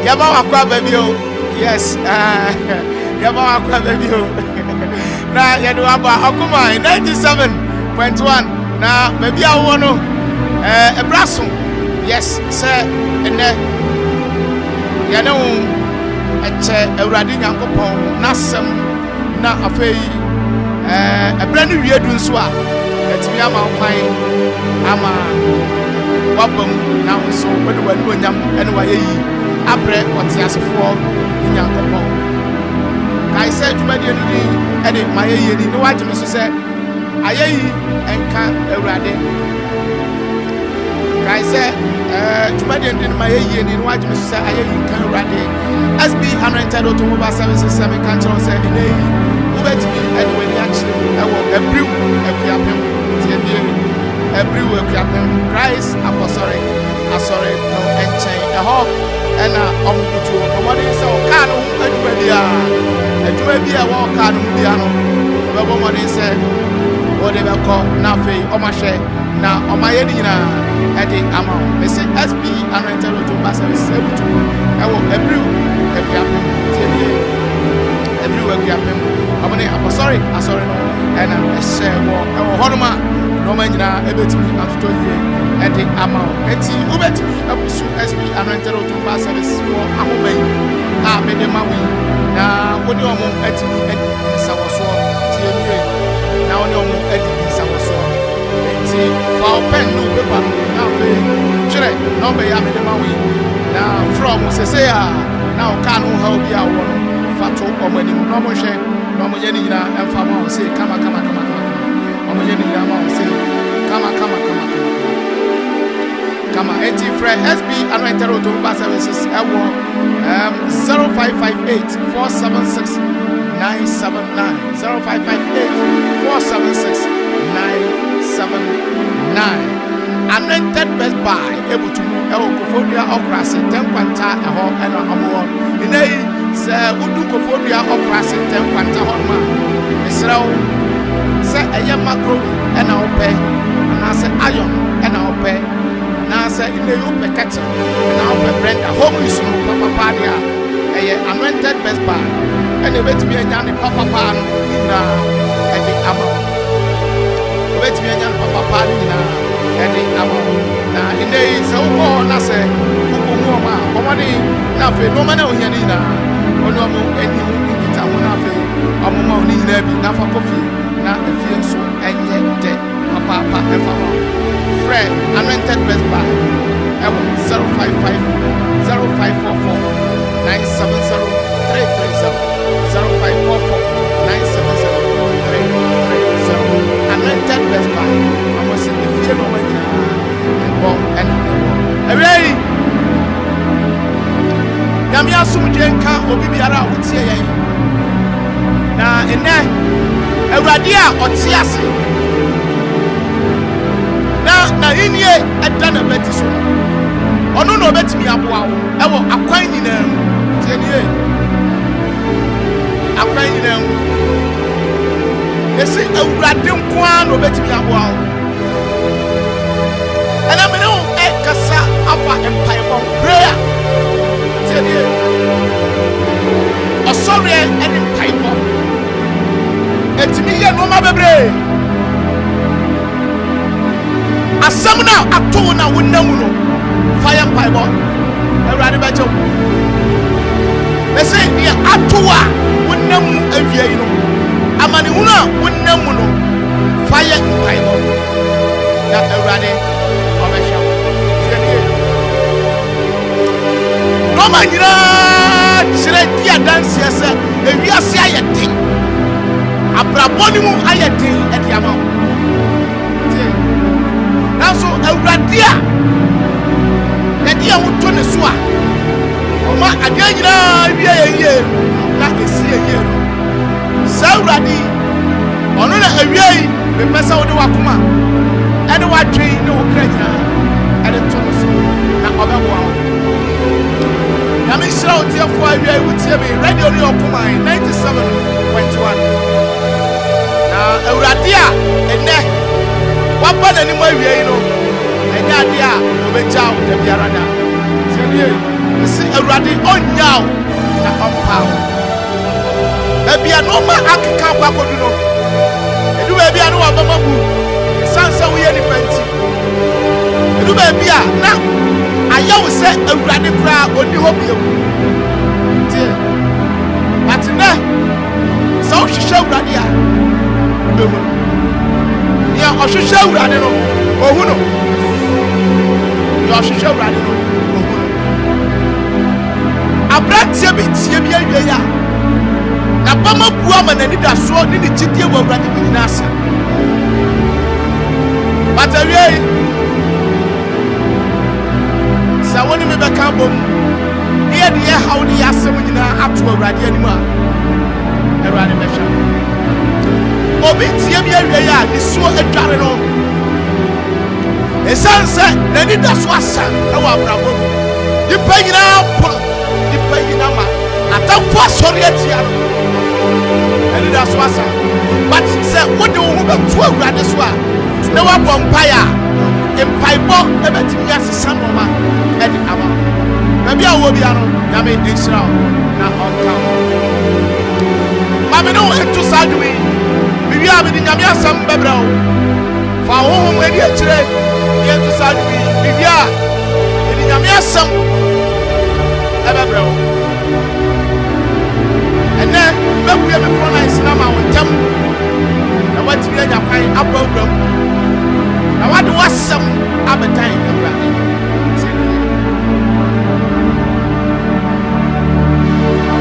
Yama Akuffo, yes, Yama Akuffo. Now, you know about Okuma 97.1. Now, maybe I want to a brasso. Yes, sir, and then you know, a rading Akropong Nasam, not a fay, a brand new year doing swap. Let me am out pine, Ama Wabum now, so when we're doing them anyway, I break what's the answer for in Akropong. I said, you made any edit my year, you know what you must say. I and can't a rading. I said, you made any my year, you know what you must say. I can't rading. SB 110 automobile services, 7 countries, and who bet me anyway, actually, I will a brew, a Akuapem, a brew, a Akuapem, Christ, Apostolic, Asoric, no, and chain, a hawk, and a to a money, so canoe, and you may be a walk canoe, the woman said, what they will call Nafe, or my share, now on my edina, at the amount. They say SB 110 automobile services, I will a brew, a Akuapem, everywhere Akuapem. I'm an apostolic, and a share war, a horma, no man, a bit me out to you at the amount. And see, who bet me up to SB and rented to pass service for a woman. I made them away. Now, when you're more at me at Sawaso, now no more at Sawaso. And see, for pen no paper, now, Chile, no may I made them away. Now, from Sesea, now can't help you out. Fato, or when you no more share. Mama Yenina and Fama say, come. Mama Yenina say, come. Anti Fred SB and Rentero to Bus Services, 0558 476 979. 0558 476 979. Anointed Best Buy, able to move Akuffo Okrasi, 10 Quanta, a home and a home. In a say, Akuffo Okrasi, 10 Quanta home. Israel say a young macro and our pay, and I say iron and our pay. Now say in the open catcher, and our brand a home is no Papa Padia, a anointed Best Buy, and the way to be a young Papa Pan in the amount. Wait me a young Papa Pan in now, in the so called Nasa, Ukuma, Omani, Nafe, no man on Yanina, or no more any Gitamunafe, or Momoni, Nafa coffee, not the field so, and yet dead, Papa, and Papa. Fred, anointed Best Buy, 055 0544 970 330 0544 970 330. Anointed Best Buy. I was in the field of and ready. Yamia Sumujenka will be around here. Now, in there, a radia or Tiasi. Now, in here, a done a better soon. Or no bet me up. I will acquaint them. 10 years. Acquaint them. They say a radium quan will bet me up. And I'm in a Kasa Alpha Empire on prayer. Tell you, a sorry and in pipe. It's me and Roma Baby. A summoner, a tone, I would know. Fire pipe. A radical. They say, near Atua would know a year. Amanuna would know. Fire pipe. Not a radical. No man, you know, dance, yes, if you are saying a thing, a brabonium, I think at the amount. Now, so a radia, the dear would turn the swat. Oh, my, I didn't know, not a year. So, Raddy, on a year, the person would do a kuma, and what train no Ukraine. And the Thomas, not other one. I'm in shout here for a year with me, radio Okuma 97.1. Now, a radia, and there, what but anymore, you know, and the idea of a child, the Piarada. Mesi Awurade onyaw na ompaw. Ebi anoma akeka kwakodu no. Edu ebi anu abamabu. Sansa wo ye ni penti. Edu ebi a na ayawo se Awurade kra oni hobie. Tie. Atene. So hwehwe Awurade a. Obehu. Ya ohwehwe Awurade no. Ohu no. Ya ohwehwe Awurade no. Ohu no. Abratie bi tie bi awie ya. Na bama bua ma nani da so ni ni gidie wo Awurade bi nyina asa. Batawie. Sa woni me beka bom. Ni e de hawo ni asem nyina ato Awurade anim a. Awurade mehwa. Obi tie bi awie ya ni so adware no. Esanse nani da so asa e wo abrabo. Di pa nyina po. Di pa nyina ma. Atamfo asori atia no. Nani da so asa. But say what do we to Awurade so a. Na wa bompaya. Empaibo ebetimi asesa noma e di ama. Na bia wo bia no na me Israel na onka. Ma me no etu sadwi. Bibia me di nyame asam bebrao. Fa honhom edi akire ye etu sadwi. Bibia di nyame asam ebebrao. Ene mebuye me frona isina ma wontem. Na watiri anya kwan abawram. Na wade wasam abetan Awurade.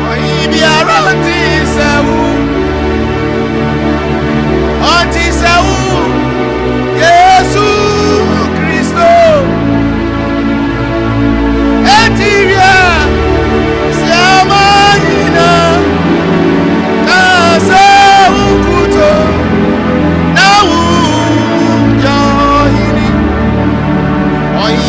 Oyi biara Anti Saul, Yesu Kristo. Etiria siamina kasa ukuto na wu johini. Oyi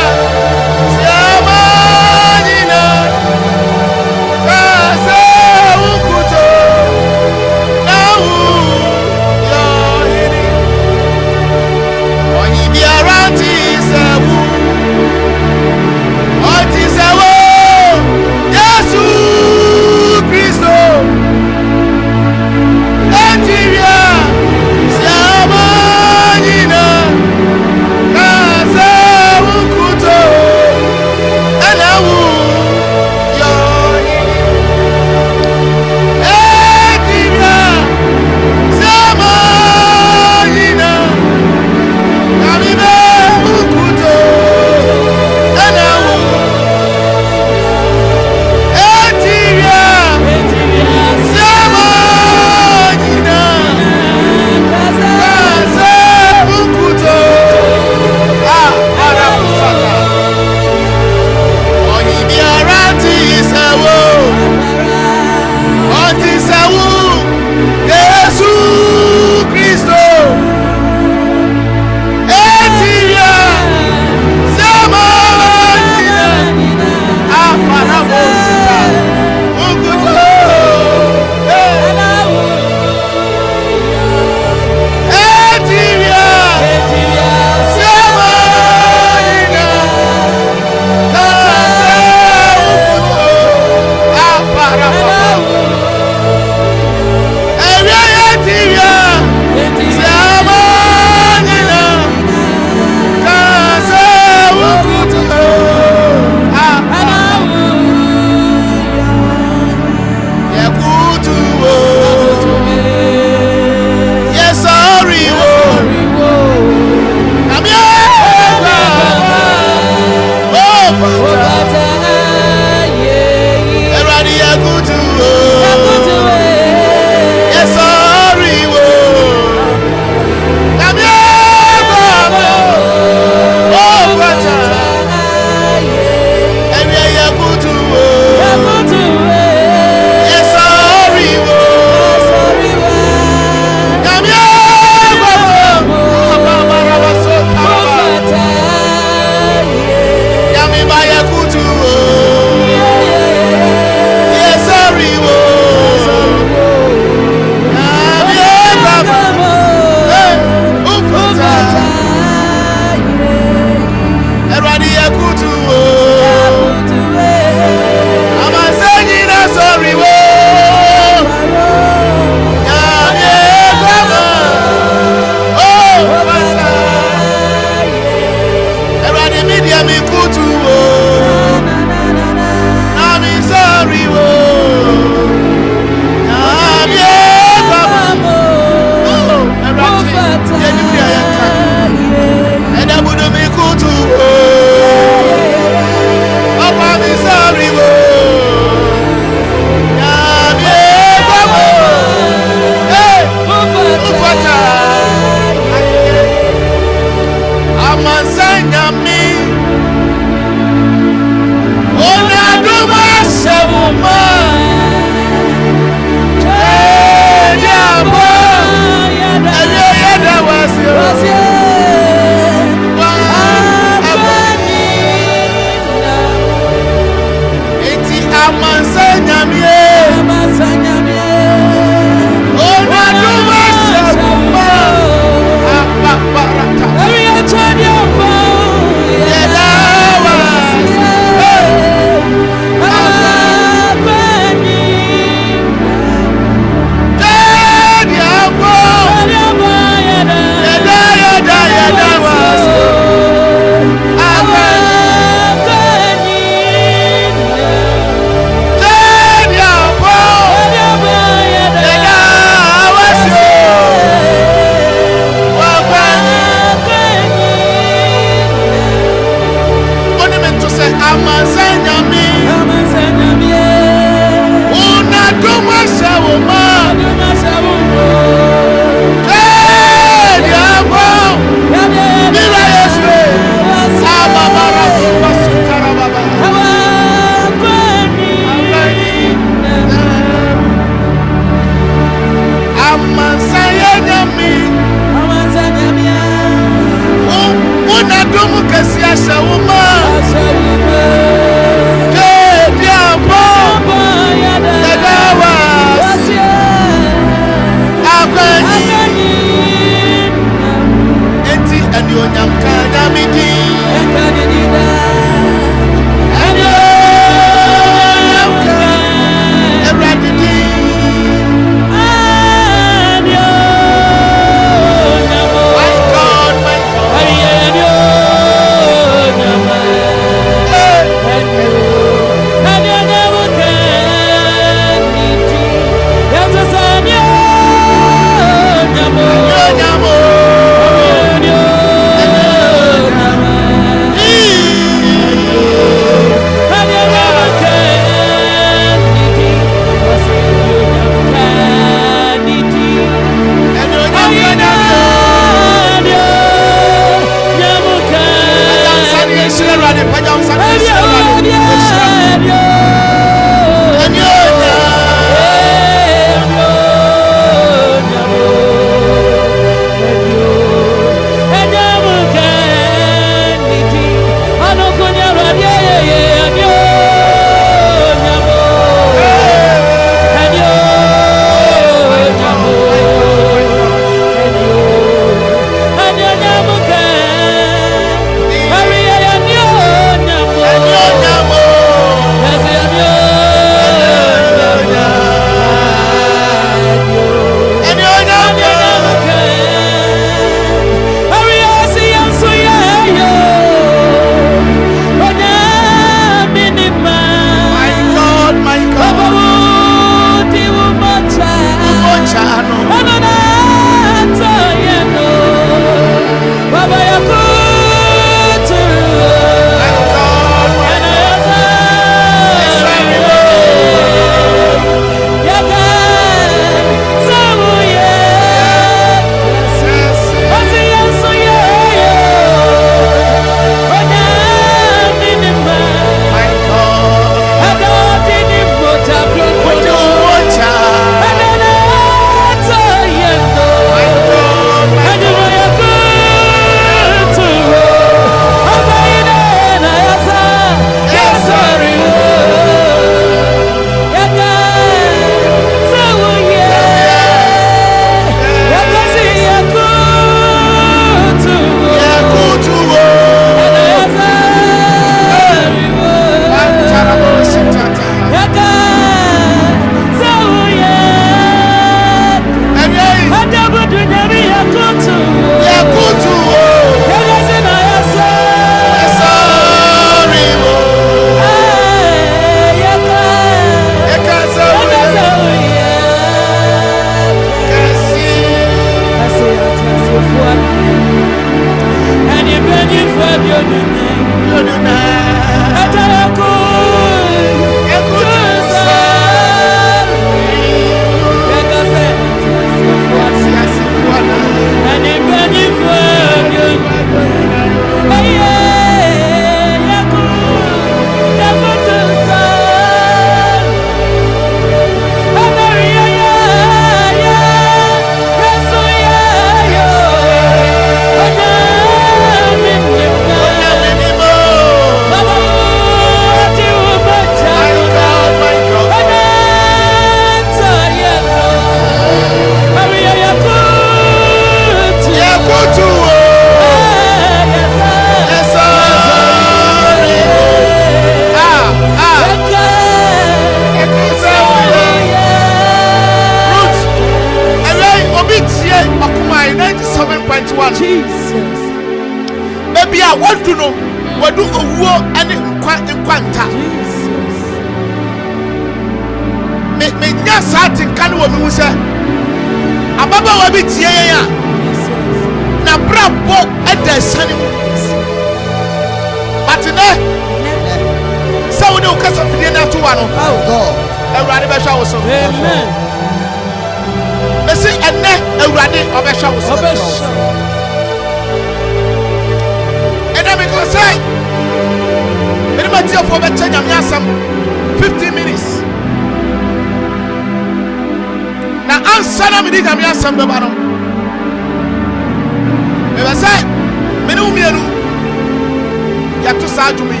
yɛto saa dwom yi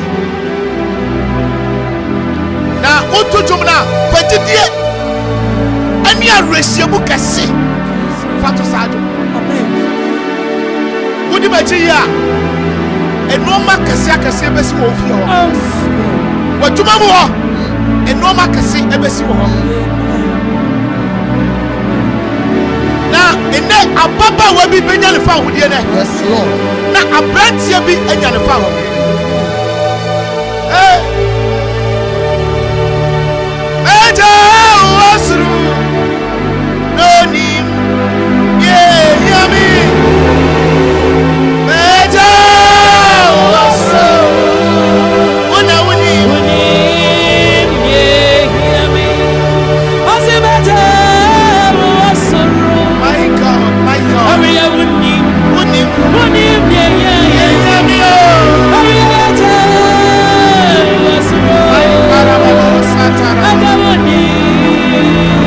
na woto dwom no a fagyidie ɛne awerɛhyiamu kɛse fa to saa dwom wodi m'akyi yi a ɛnoɔma kɛse akɛse bɛsi wɔ fie hɔ w'adwuma mu hɔ ɛnoɔma kɛse bɛsi wɔ hɔ na ɛnɛ ababaawa bi bɛnya ne fa ahodeɛ nɛ na aberanteɛ bi anya ne fa ahodeɛ ɛgya wɔ soro na onim yɛhia me ɛgya wɔ soro wona wonim yɛhia me ɔse bɛgya wɔ soro my God ɔreyɛ wonim yɛhia me ɔreyɛ bɛgya wɔ soro ɛgya wonim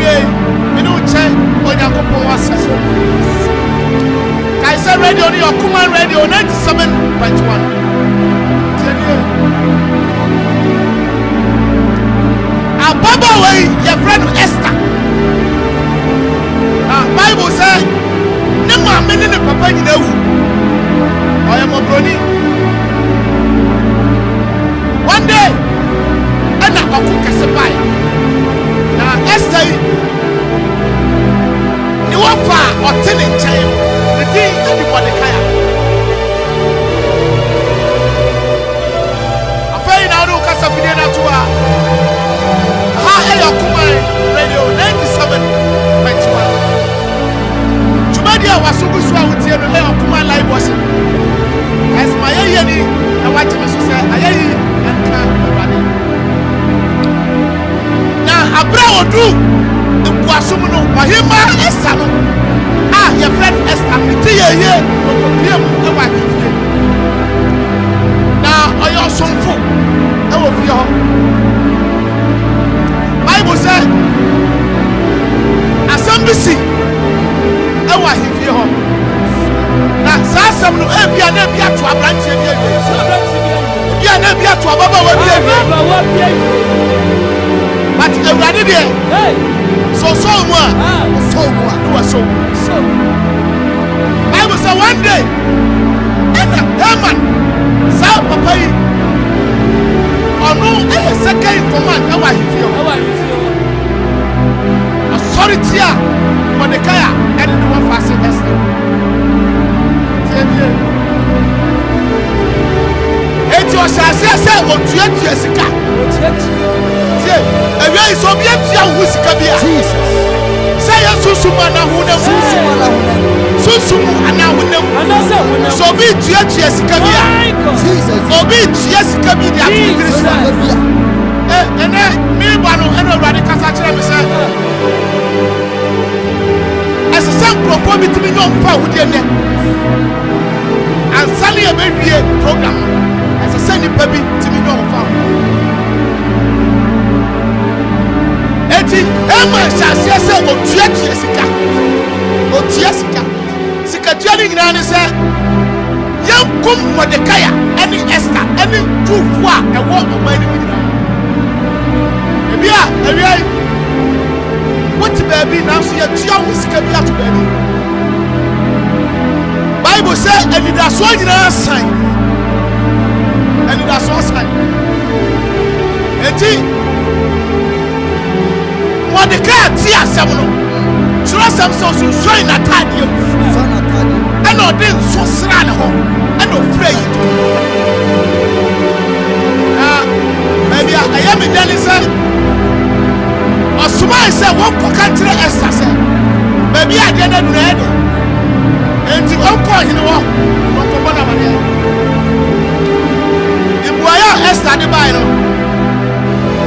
Yewie, you know, check on Akropong was. Kaiser Radio, your command radio 97.1. Ababa way, your friend Esther. Bible says, "Never many the papa in the womb." I am a brony. One day, and I cook as a pie. Now, Esther, you are far or 10 in time. The thing anybody can. I find out who can suffer to her. Radio 97.1. Jumadia was so good with the Akuma live worship. As my Ayani, I watch him say, Ayayi and Kani. Now, Abra will do the Quasumuno, Mahima Estano. Your friend Esther, the tea now, I also fool. I will be your Bible said, Asambisi, Ewa Hivio. Now, Sassam no Ebia Nebia to a branch of Bia Nebia to a Baba. But a raddy, so one, so. I was a one day, and a Herman, South Papai. Oh no, second in command, Ewa Hivio. Authority, Mordecai, and the one fasting Esther. It was a say, or 20 years ago. A very Soviet young Whiskabia. Say a Susumana who knows Susumu and now who knows. So be 20 years ago. So be 20 years ago. And then me, Bano, and already Cassatra, as a sample of what between no power with your neck. And Sally a baby program as a Sunday baby to me no power. Eti, Emma shall say, or Jessica, or Jessica, Secretary Granny said, young come Mordecai, any Esther, any two fois, and walk of my name. What baby now see a young Scabia to baby. Bible says, and it has one sign, and it has one sign. Eti Mordecai, Tia Samuel, trust themselves to join a tadi, and no then so sran home, and no afraid. Maybe I am in Denison. Osuma said, one country Esther said, baby, I didn't know. And the uncle in the war, Uncle Bonamania. If we are Esther the Bible,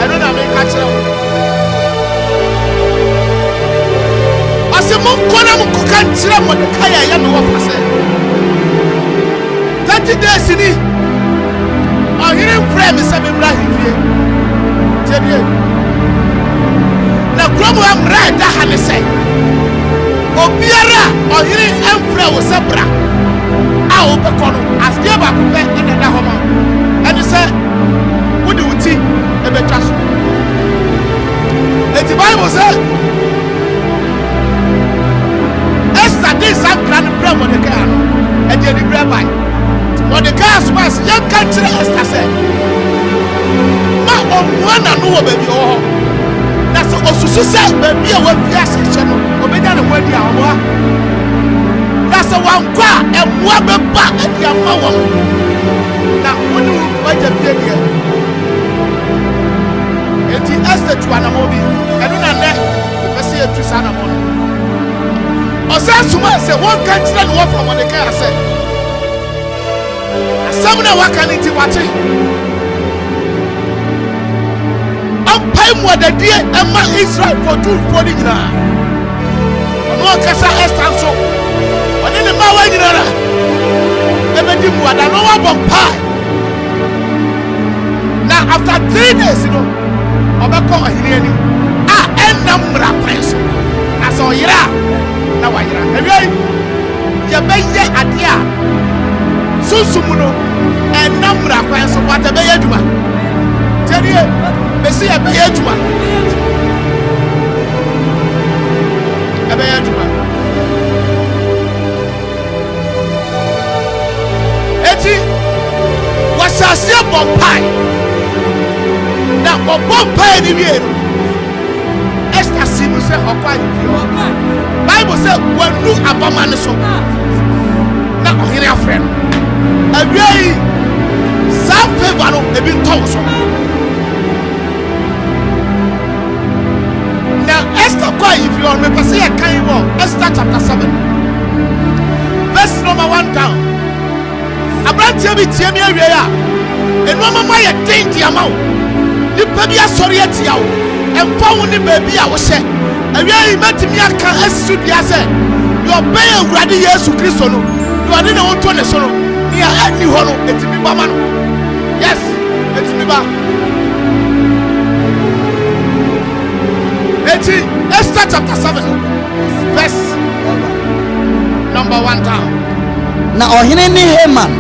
I don't know, make catch up. I said, Monkona Mukukan, Mordecai, I am the one for said. 30 days in it. I'm hearing prayer, Mr. Ibrahim. Tell you. Na kromo amra da hane say obiara ohiri emfra wo sabra a obekono asde ba ko pe na da homa ene say wodi wuti e betwa so eti Bible say Esther dey sam gran prayer Mordecai no e dey di prayer by Mordecai was young country Esther say ma omwana no wo baby o so osusu say baby a wa fiase che no obenya ne wadi awo that's one kwa emwa beba adi ama wo na wonu waja fie dia eti Esther tu anamo bi enu na ne pese etu sana mo o say suma say one country no wa from Mordecai say asam na wakaniti wate what the dear Emma Israel for 240 years. No Cassa Esther so. When in the Mawa, never did what I know about pie. Now, after 3 days, Obako Hiriani, and namra kwanso na so yira na wa yira ewie ye beye ade a sunsumu no namra kwanso wata beye duma tedie besi ye beye duma eti wasase bompai na bompai ni wiero esta simu se okwa Bible say wanu abama ne so na ohire afre no awie sa favor no ebi ntowo so na Esther kwa if you me pese ya kan wo Esther chapter 7 verse number 1 down abrantie bi tie mi awie ya enu mama ye dendi ama wo nipa bi asori atia wo emfa wo ni baabi a wo hye awie yi matimi aka asu dia se yo be awurade Yesu Kristo no yo ade na wonto ne so no ni ani ho no etimi ba ma no yes etimi ba Esther chapter 7 verse number 1 down. Na ohine ni Haman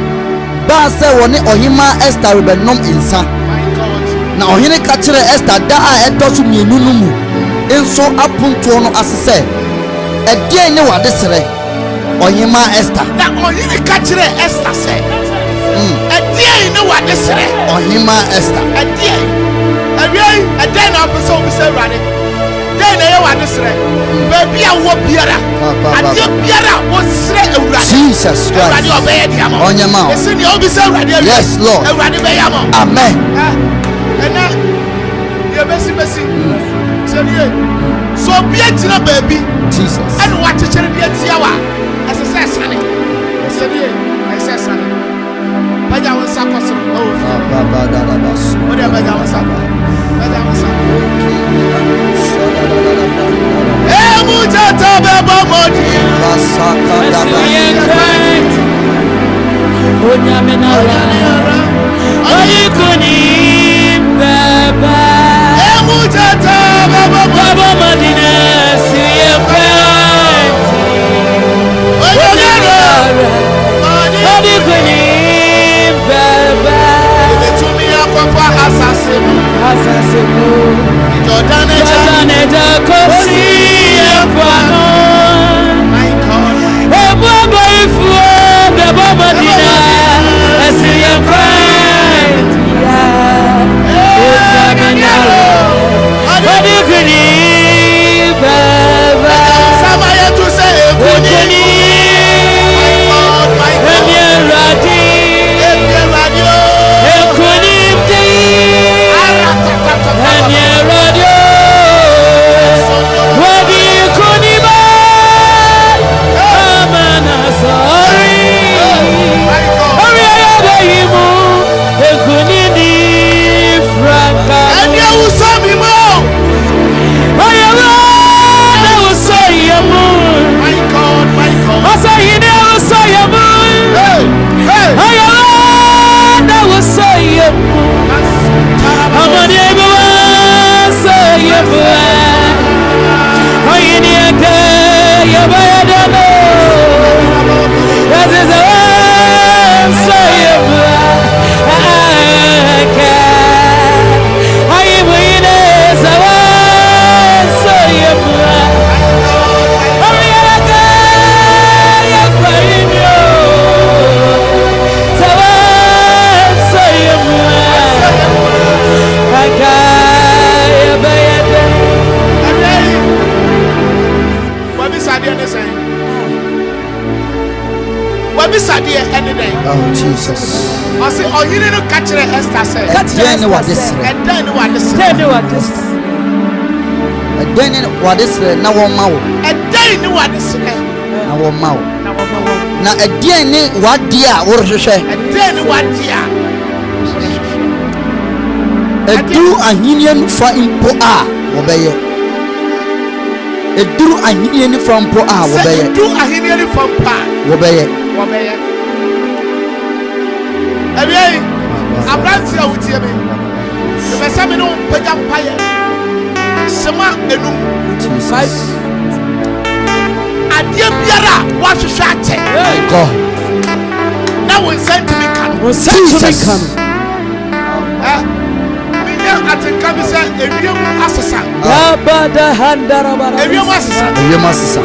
ba se woni ohima Esther rebenom insa. My God. Na ohine ka kire Esther da a etosu mienu no mu enso apunto no asese ede ne wade sere ohima Esther. Na ohine ka kire Esther se ede ne wade sere ohima Esther. Ede awie ede na opeso obi se rade na ye wade sere baby a wo biara ade biara wo sere ewurade Jesus Christ ewurade obeye dia mo onyema ese ni obi se ewurade yes Lord ewurade be ya mo amen ena ye besi seriye so bia tira baby Jesus ene wa chechere bia tia wa ese se sane seriye ese sane baja won sakoso baba da bas o de baja won sakoso Mujata beba modi basaka da bas onyamenara oyikuni beba mujata beba modi na siye kwenti onyamenara oyikuni beba betumi akwafa asasemu Jordan eja kosi efano my God ebo ifu bebo modina esiye friend ya ojaminaro odikuni baba sama yetu se ekuni my God emieradi ekuni mdi emieradi oh Jesus I say oh you no catch the Esther say edene wade sere edene wade sere na wo ma wo edene wade sere na wo ma wo na edene wade a wo rehwehwe edene wade a edu ahinie no fa impo a wo beye eduru ahinie ni fa mpo a wo beye edu ahinie ni fa mpa wo beye Abranti a wutie me. The person me no pagya mpaye. Sema enum. 5. Adie biara wa hwehwe ate. God. Na won sentiment kan. Jesus. Minya atenka bi se ewiem asesa. Yabada handarabara. Ewiem asesa. Ewiem asesa.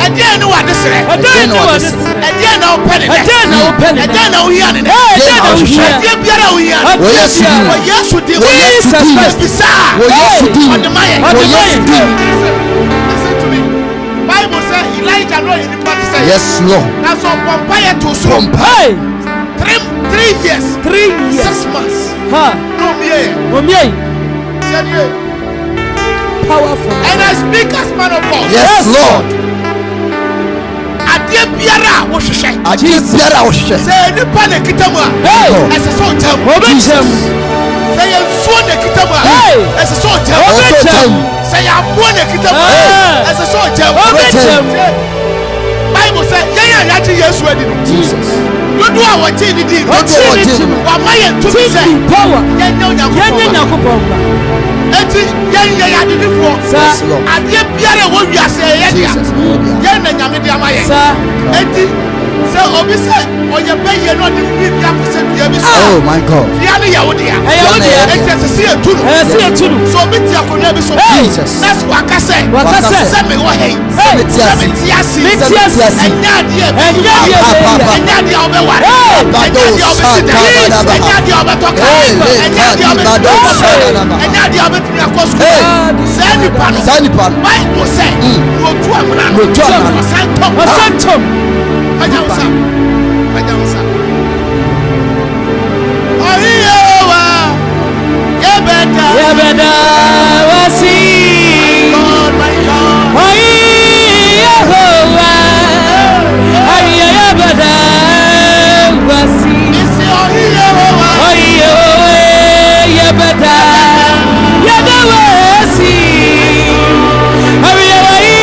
Ade ni wa desere. Ade ni wa desere. Ade na opene. Ade na opene. Ade na ohia ne. Ade na ohia. Ade biara ohia. Wo Yesu di. Wo Yesu di. Wo Yesu di. Bisa. Wo Yesu di. Odemaye. Wo Yesu di. Listen to me. Bible says Elijah no in the party say. Yes Lord. That's all Pompaya to so. Hey. 3 years. 3 years. 6 months. Ha. No me. Momie. Said you. Powerful. And I speak as man of God. Yes Lord. Adie biara wo hwehwe. Adie biara wo hwehwe. Say ni pa na kitamu a. Hey. Ese so tam. Obechem. Say you so na kitamu a. Hey. Ese so tam. Obechem. Say you abo na kitamu a. Ese so tam. Obechem. Bible say yenya yachi Yesu adi no. Jesus. Dodo a wote ni di. Dodo a wote ni. Wa maye to be say. Power. Yenya Nyakopon. Eti yenya ya didifo. Yes Lord. Adie biara wo wiase ye dia. Jesus. Yenya nyame dia maye. Sir. Eti se obi se oye beye no de bi bia ko se bia bi so. Oh my God. Bia ne ya wo dia. Eti se se etunu. Se etunu. So obi ti akona bi so. Jesus. That's waka se. Wakase. Se me wo hey. Se me ti asi. Enya dia. Enya dia obe ware. Enya dia obe sida. Enya dia obe toka. Enya dia obe Enya dia obe tuni akosu. Se ni pano. Bible say. Wo tu amuna. Wasantom. Ajansa. Oyewa. Yebeda. Wasi. My God. Oyewa. Ayabada. Wasi. Isi oyewa. Yabada. Yadawasi. Ayabada.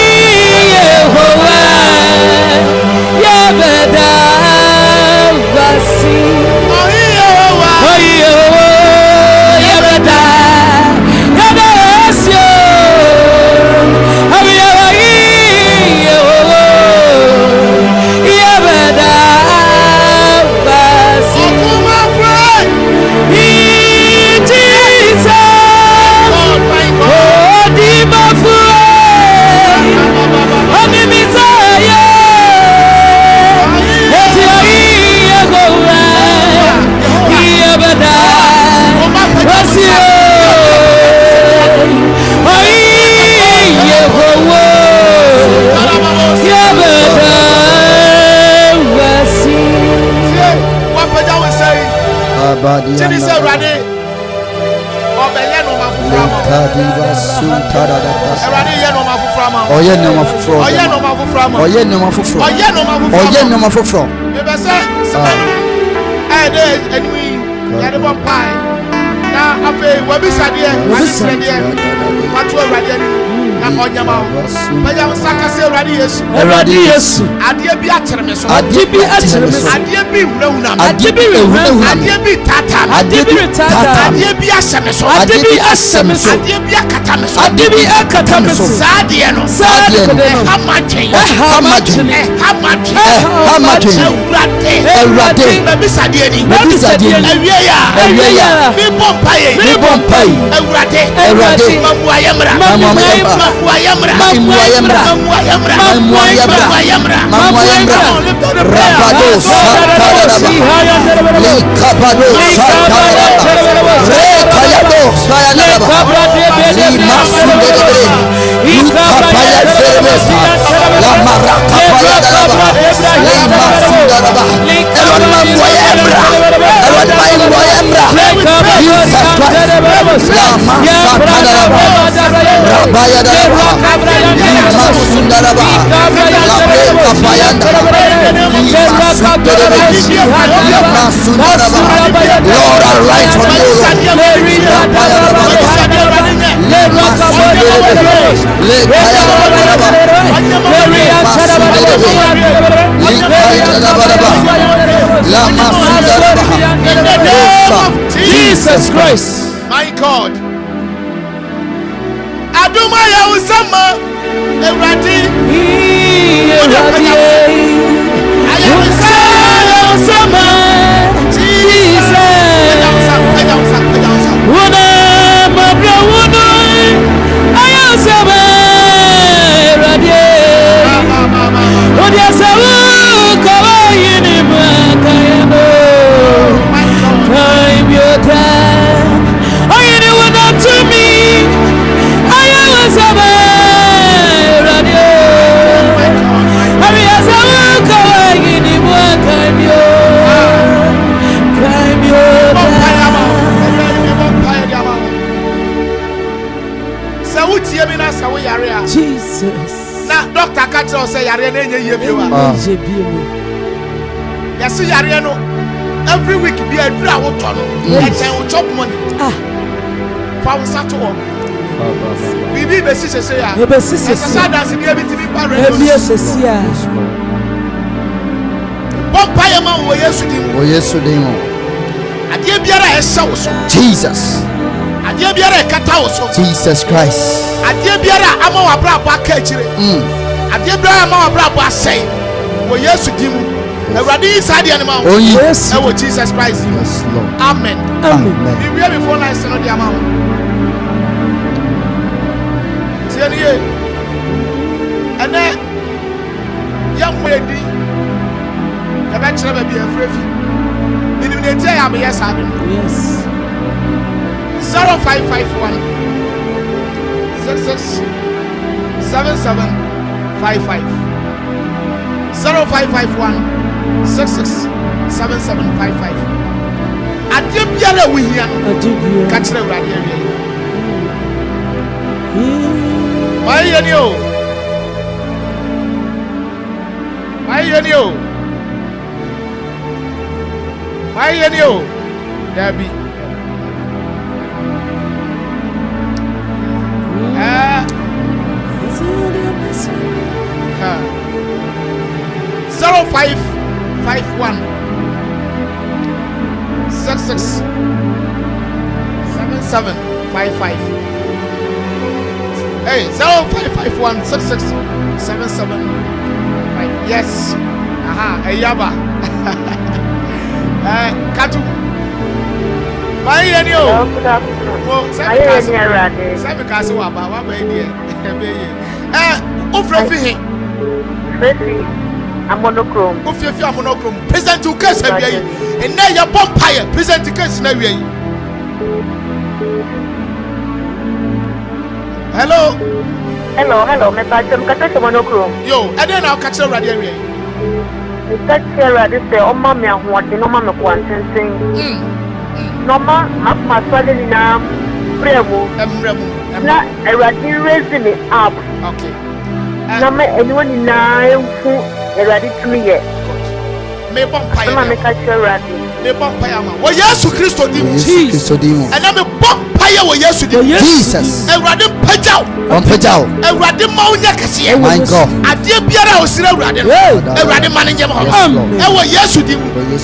Yabada. Wasi. Oyewa. Yabada. Yadawasi. Yabada. Wasi. Okuma friend. Jesus. God, my God. Oh, di mafure. Ami misaya. Eti ayi yegowa. Yabada. Wasi. Ayi yegowa. Yabada. Wasi. What Peja will say. Abadi. Chini say Rade. Obeye no mafuframa. Kadiba suntada. Rade ye no mafuframa. Oye no mafufro. Oye no mafuframa. Oye no mafufro. Oye no mafuframa. Oye no mafufro. Bebe say semanu. De enwi yade bon pai. Na ape wabisade wabisade. Watu Rade ni. Na onyama. Peja usaka say Rade Yesu. Eradi Yesu. Adie bi akyere me so. Adie bi akyere me so. Adie bi hunahuna. Adie bi hunahuna. Adie bi tata. Adie bi tata. Adie bi ahyɛ me so. Adie bi ahyɛ me so. Adie bi akata me so. Adie bi akata me so. Saa deɛ no. Saa deɛ no. Ɛha madwen. Ɛha madwen. Awurade. Bɛbisadeɛ ni. Awie ya. Mi bɔ mpaeɛ. Awurade. Mamuayɛ mmra. Rabado Sataraba. Likabado Sataraba. Rekayado Sayanaba. Limasundere. Likapaya Zerebesa. La Marakapaya Daraba. Limasundaraba. Elonmamoyembra. Elonmamoyembra. Jesus Christ. La Masataraba. Rabaya Daraba. Limasundaraba. La Rekapaya Daraba. Lord, arise from you. Jesus Christ. My God. Aduma ya usama Ewurade Usama Jesus Una mabra uno ayasama Ewurade Odia sawu kawayini makayano Time your time Oyini wuna to me ayasama Ewurade Odia sawu kawayini makayano Time your time Sawuti yemina sawu yarea Jesus na doctor catch us say yare na enye yebiewa yes yare no every week be adura wo to no e chen wo chop money fa wo sato wo bibi be sise ya e be sise sa dance bi ebitimi pa e bi sise ya bompa yema wo Yesu dim ade biara e hye wo so Jesus. ade biara e kata wo so Jesus Christ. ade biara ama wa bra ba ka akire ade biara ama wa bra ba sei wo Yesu dim Ewurade isa de anima wo yes e wo Jesus Christ dim amen we be before night no de ama wo tieni ye ene yam wedi e ba kire ba bi afrefi iniminete ya me yes ade yes 0551 66 77 55 0551 66 77 55 ade biara wo hia ka kire Ewurade awie mayeni o dabi 0551 66 77 55 hey 0551 66 77 55 yes ayaba katu mayeni o sabe kasi wa ba e ofrefi he Amonochrome. Ofrefi amonochrome present to case e wi and na ya vampire present case na wi hello me pa chem kata amonochrome yo e dey na catch Ewurade wi me catch Ewurade say o ma me ahoɔden no ma me kwantensen normal ma swale ni na bremu na Ewurade raise me up okay na me anyone ni na enfu Ewurade tumi ye me vampire ma me catch Ewurade me vampire ma wo Yesu Kristo dim and na me vampire wo Yesu dim Jesus. Ewurade pagyaw Ewurade ma wo nya kese My God. ade biara o sira Ewurade no Ewurade ma ne nyem ho e wo Yesu dim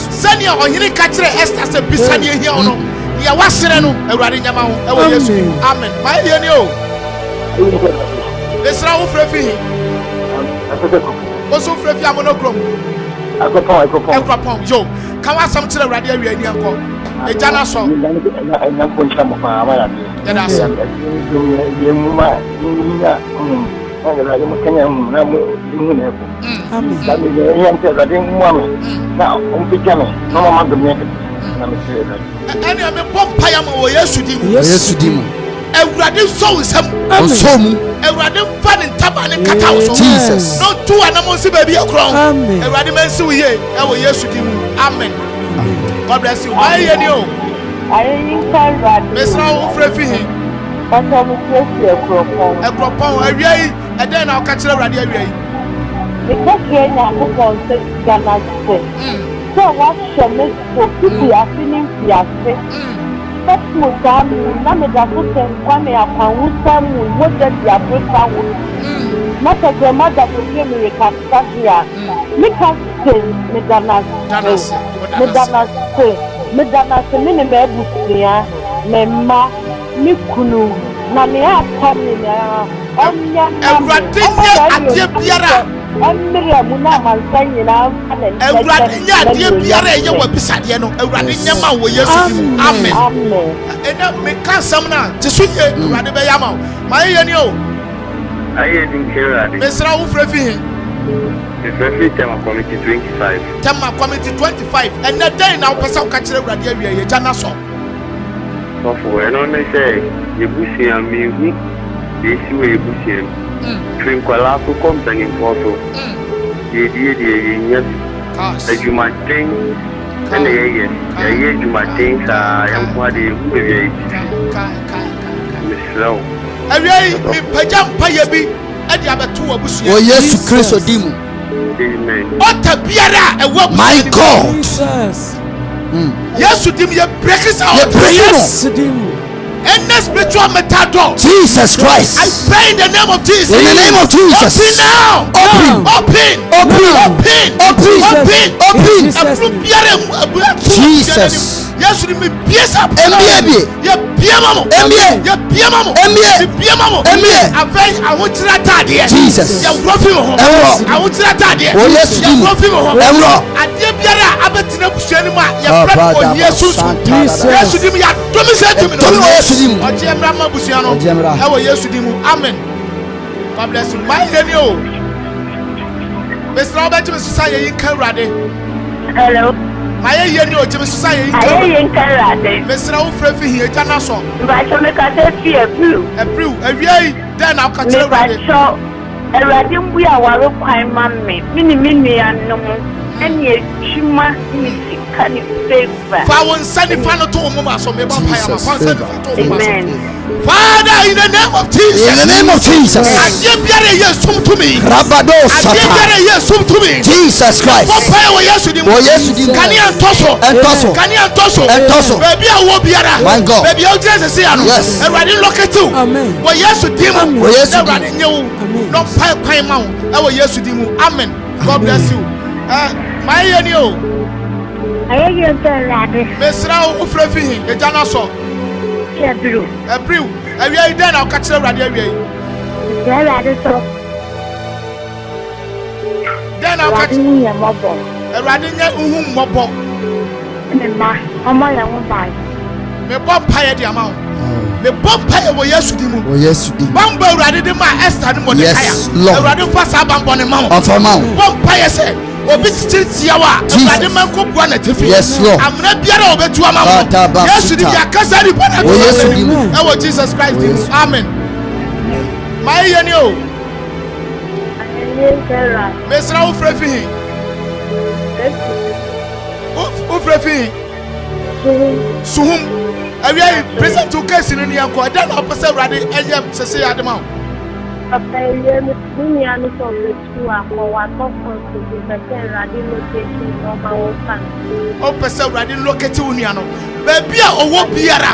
sani ohiri ka kire Esther se bisane ehia ho no ya wasere no Ewurade nyama ho e wo Yesu amen ma ye ni o Esra wo frefi o so frefi amonochrome Akropong yo ka wa sam kire Ewurade awi ani anko e jana so na ko nta mo pa amara bi ya so ye mu ma ni ya na mo kenya mu na mo mu na ko da mi ye yan te da din mu am na o mpija me no mama do me na me se da ani me vampire ma wo Yesu dim Ewurade so nsam Ewurade fa ne ntaba ne kata wo so Jesus. no tu anamo se ba bi akron Ewurade mansi wo ye e wo Yesu dim amen God bless you why ye ni o ayi Ewurade mesra wo frefi he pata mo frefi Akropong awiai e den na o ka kire Ewurade awiai me catch na Akropong se Ghana se so what show me so people are feeling fiase mo tam na me da ko tem kwa me akwanwu sam wo de dia prefa wo mata de mada ko me ka tafia me ka se me dana se me ne me busia me ma me kunu Mami akamina. Ewurade nye adie biara. Amira muna mansanyi na Ewurade nye adie biara ye wa bisade no. Ewurade nye ma wo Yesu dimu. Amen. Amen. Ena me kan sam na Jesu ye Ewurade be ya ma. Ma ye ni o. Aye din kera. Mesra wo fra fi hin. Especially Tema Committee 25. Tema Committee 25. And that day now, person catch the radio, you jana so. So for an honor say, you bussy and me, this way you bussy. Twin Qualafu company photo. Ye, yes, as you might think, and yes, you might think, I am what you will. Miss Slow. I really, Pajam Payabi. Oh yes, Christ Odimu. Amen. My God. Yes, you dim your breakers out. Yes, and the spiritual metadol. Jesus Christ. I pray in the name of Jesus. In the name of Jesus. Open now. Open. Jesus. Yes, you me piece up. MBA. I want to that idea. Jesus. I want to that idea. Oh yes, I dear Biara, I bet you know, yes, you me. Amen. God bless you. My hello. Mr. Robert, Society in Canada. Hello. My hello, Society in Canada. Mr. Frefi here, Janaso. But I make a see a blue. Then I'll catch you. I read we are our prime mammy. Mini and no more. And yet, she must can you say that? Found Sunny Fano to Mama, so maybe Amen. Father, in the name of Jesus. In the name of Jesus. I give you to me. Rabado to me. Jesus Christ. Oh yes, can you Tosso? Baby, I will be my God. Baby, I'll just say, yes. And I didn't look at you. Amen. Well, yes, to Dimu. Well, yes, no pie mount. Oh, yes, to Dimu. Amen. God bless you. My annual. I hear you, Mesra Ufrefi, a Janaso. A brew. A real then I'll catch the radio. Then I'll catch you a mobile. A radin mobile. Me bomb pie the amount. Me bomb pie over yes to oh yes, Bambo radin my Esther Money. Yes, Lord. Radin fast up on the mount. Bomb pie said. Yes, Lord. I'm not be yes, yes, Jesus Christ. Amen. My you. Mr. Ufrefi. Ufrefi. Suhum. I will present to case in the uncle. I don't know, Pastor Raddy, and yet, say Adamau. Papa, me and the school are radin locate uniano. Baby, or what beara?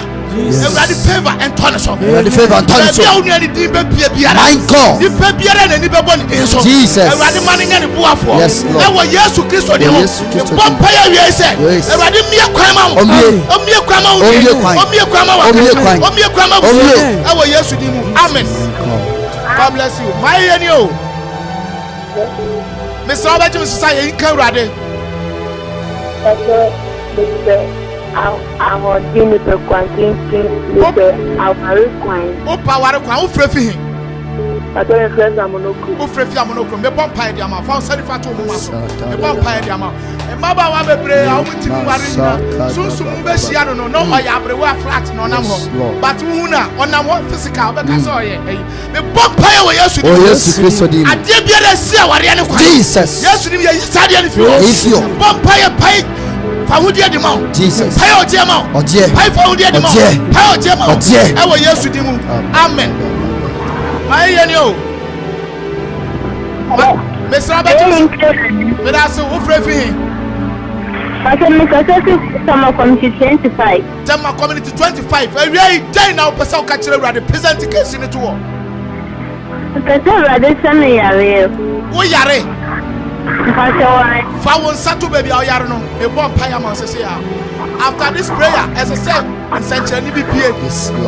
Ready favor and tonison. Ready favor and tonison. My God. You pay beara and anybody. Jesus. Ready money and buafo. Yes, Lord. I was yes to Christo. Vampire, yes, said. Ready me a crime. I was yes to him. Amen. God bless you. My and you. Mr. Robert Society in Canada. I was doing it for quantity. Our power, Frefi. I don't friends are monocle. Frefi Amonocum, the vampire diamond, found 75 the vampire diamond. And Maba Wabe Bray, I went to Marina. Soon, Bessiano, no, I have a flat, no, but Una, on our physical, but I saw it. The vampire was yes, I did be a seal, Jesus. Yes, you study if you vampire pike. Fawudia the mount, Jesus. Pay the amount, pay for the amount, pay the amount. I will yes to the moon. Amen. My annual Miss Robert, but I saw Ufrefi. I can make a summer community 25. Summer community 25. A very day now, Pascal Catcher, present the case in the tour. We are found Sato baby, I don't know. A bomb pie, I must say. after this prayer, as I said, and sanctuary be paid.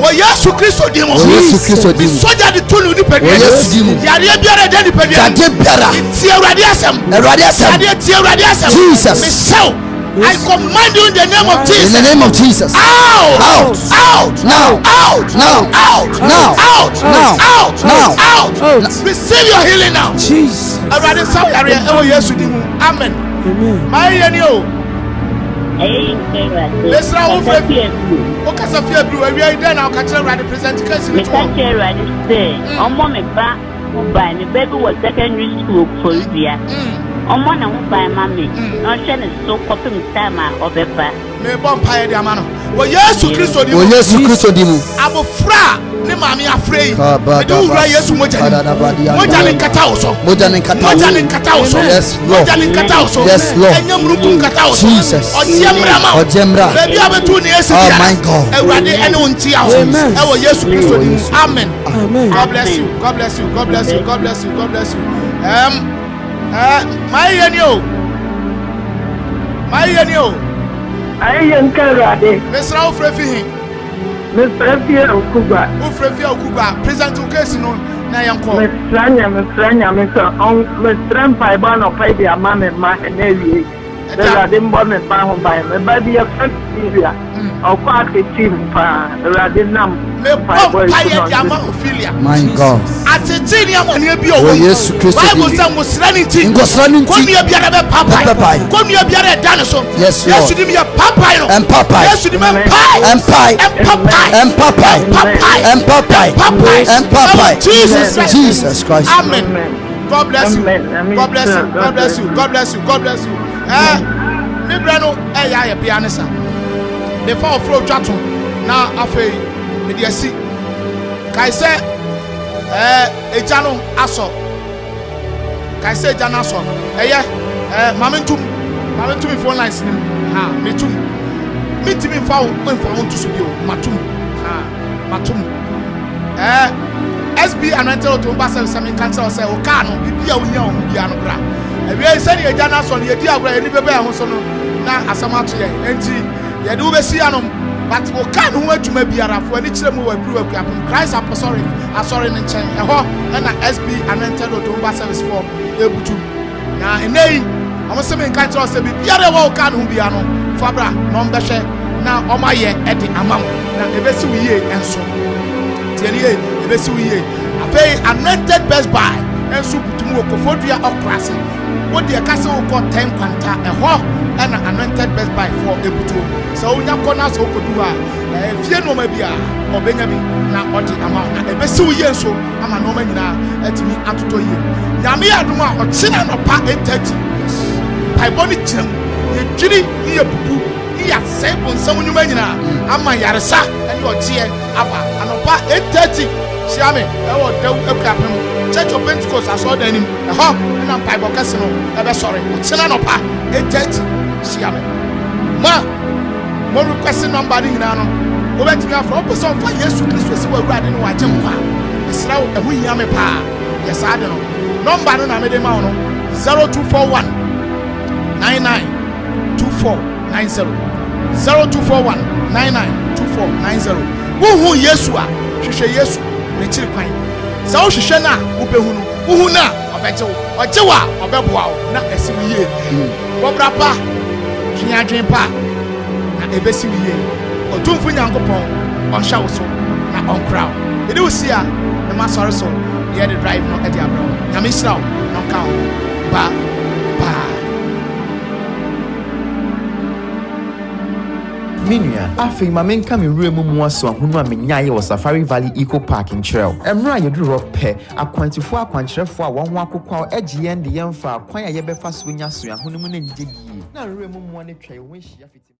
Oh yes, Christo demo. Be soldier the tunu ni pedi. Yari biara de ni pedi. Ti radiasem. Jesus. Me shout. I command you in the name of Jesus. In the name of Jesus. Out. Now. Receive your healing now. Jesus. Already so area. Oh yes, amen. My yenio. Let's now over. Okay, so fear blue. We are then. I'll catch you right. Present case. Me catch you right. Stay. Me back. By me baby was secondary school for India. Omo na mba mama no hwe ne so kopim time a obepa me bon pae dia ma no wo Yesu Kristo di mu abofra ne mama afrei me do wura Yesu moja ni kata wo so yes Lord enyam rukum kata wo so ojemra baby abetu ne Yesu oh my God ewrade ene wonti awo e wo Yesu Kristo di mu amen God bless you my yenio. Ayen karade. Mesra ofrefi. Mesrafia okuba. Present case no na yanko. Mesranya on mesrampa ba no pa dia mama ma na wie. Da dem bo me ba ho ba me ba dia familia. O kwa ke team pa radinam. Me pa dia ma ofilia. My God. Atete ni amane bi o. Yesu Kristo. Bible say ngosrani ti. Ko nua biara be papa. Ko nua biara da ne so. Yesu di me papa no. And papa. Yesu di me papa. Jesus Christ. Amen. God bless you. Me brano ya pianisa. Before flow chat na afei me dey see. Kai say ejano aso. Momentum phone lines nim. Ha, metum. Mitimi fa won to subio. Matum. Ha, matum. SB anointed to Mbasa Sami cancel say o ka no bibia wo nya o bia no bra. Ewe say the ejana so no ye di agora ni bebe ho so no na asama to ye. Enti ye do be si anom. But we can't who to maybe a for any children who grew up Christ Apostolic, in chain, a hawk, and SB and enter to service for able to. Now, in a I was saying, can't trust the other walk who be ano, Fabra, non beshe, now on my year at the amount. Now, the best we year and so. Tell the best we year. I pay anointed best buy and soup to move for classy. What the castle called 10 quanta, a hawk. And anointed best buy for able to. So we have corners who could do if you know maybe or Benjamin now or the amount. A best 2 years so I'm a normal now at me at 2 years. Yami Aduma or China no part 830. By body gym, you giddy, you poo, you have said when someone you may now. I'm my Yarasa and your GN Abba and a part 830. Siame, I will do a clap him. Church of Pentecost, I saw the name, a hawk, and I'm Bible Casino. I'm sorry, China no part 830. Siame. Ma, more requesting number in Nano. Over to me for person for Yesu Christ was riding white jump. It's now a wee yame pa. Yes, I don't know. Number no made a mano 0241 992490 0241 992490. Who Yesua? She Yesu, the children. So she shana, Upehunu, Uhuna, Obejo, Ojewa, Obeboa, not a silly Bobrapa. Kinya dream pa na ebesi wiye otumfu nyankopon on shawo so na on crowd e do see a e ma sorry so ye the drive no e dia bro na me shiraw no count ba Minya, afei ma menka me wura mu aso ahunu a menyaye wo Safari Valley Eco Parking Trail. Emra ye duro pe akwantifo akwankyerefo a won ho akokwa egiye nde yemfa akwan a ye befa so nya so ahunu mu na ngye yi. Na wura mu ne twa ye won hia fiti